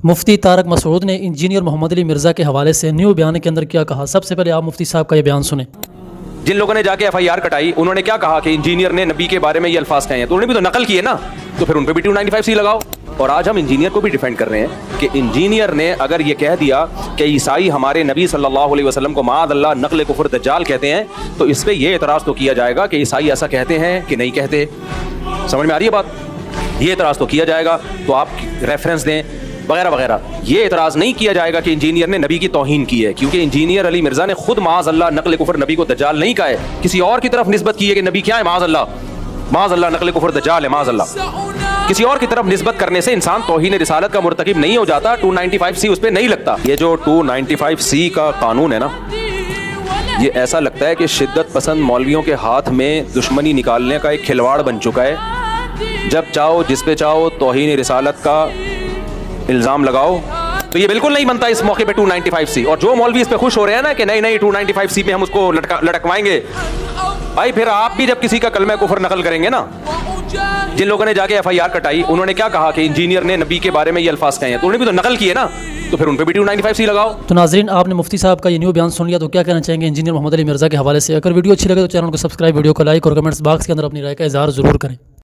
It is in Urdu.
مفتی طارق مسعود نے انجینئر محمد علی مرزا کے حوالے سے نیو بیان کے اندر کیا کہا؟ سب سے پہلے آپ مفتی صاحب کا یہ بیان سنیں۔ جن لوگوں نے جا کے FIR کٹائی انہوں نے کیا کہا کہ انجینئر نے نبی کے بارے میں یہ الفاظ کہے ہیں، تو انہوں نے بھی تو نقل کیے نا، تو پھر ان پہ بھی 295C لگاؤ۔ اور آج ہم انجینئر کو بھی ڈیفینڈ کر رہے ہیں کہ انجینئر نے اگر یہ کہہ دیا کہ عیسائی ہمارے نبی صلی اللہ علیہ وسلم کو معاذ اللہ نقل کفر دجال کہتے ہیں، تو اس پہ یہ اعتراض تو کیا جائے گا کہ عیسائی ایسا کہتے ہیں کہ نہیں کہتے۔ سمجھ میں آ رہی ہے بات؟ یہ اعتراض تو کیا جائے گا، تو آپ ریفرنس دیں وغیرہ وغیرہ۔ یہ اعتراض نہیں کیا جائے گا کہ انجینئر نے نبی کی توہین کی ہے، کیونکہ انجینئر علی مرزا نے خود معاذ اللہ نقل کفر نبی کو دجال نہیں کہا ہے، کسی اور کی طرف نسبت کی ہے کہ نبی کیا ہے، معاذ اللہ نقل کفر دجال ہے، معاذ اللہ۔ کسی اور کی طرف نسبت کرنے سے انسان توہین رسالت کا مرتکب نہیں ہو جاتا، 295C اس پہ نہیں لگتا۔ یہ جو 295C کا قانون ہے نا، یہ ایسا لگتا ہے کہ شدت پسند مولویوں کے ہاتھ میں دشمنی نکالنے کا ایک کھلواڑ بن چکا ہے۔ جب چاہو جس پہ چاہو توہین رسالت کا الزام لگاؤ، تو یہ بالکل نہیں بنتا اس موقع پہ 295C۔ اور جو مولوی اس پہ خوش ہو رہے ہیں نا کہ نہیں 295C پہ ہم اس کو لٹکوائیں گے، بھائی پھر آپ بھی جب کسی کا کلمہ کفر نقل کریں گے نا، جن لوگوں نے جا کے FIR کٹائی انہوں نے کیا کہا کہ انجینئر نے نبی کے بارے میں یہ الفاظ کہے ہیں، تو انہوں نے بھی تو نقل کیے نا، تو پھر ان پہ بھی 295C لگاؤ۔ تو ناظرین، آپ نے مفتی صاحب کا یہ نیو بیان سن لیا، تو کیا کہنا چاہیں گے انجینئر محمد علی مرزا کے حوالے سے؟ اگر ویڈیو اچھی لگے تو چینل کو سبسکرائب، ویڈیو کو لائک اور کمنٹس باکس کے اندر اپنی رائے کا اظہار ضرور کریں۔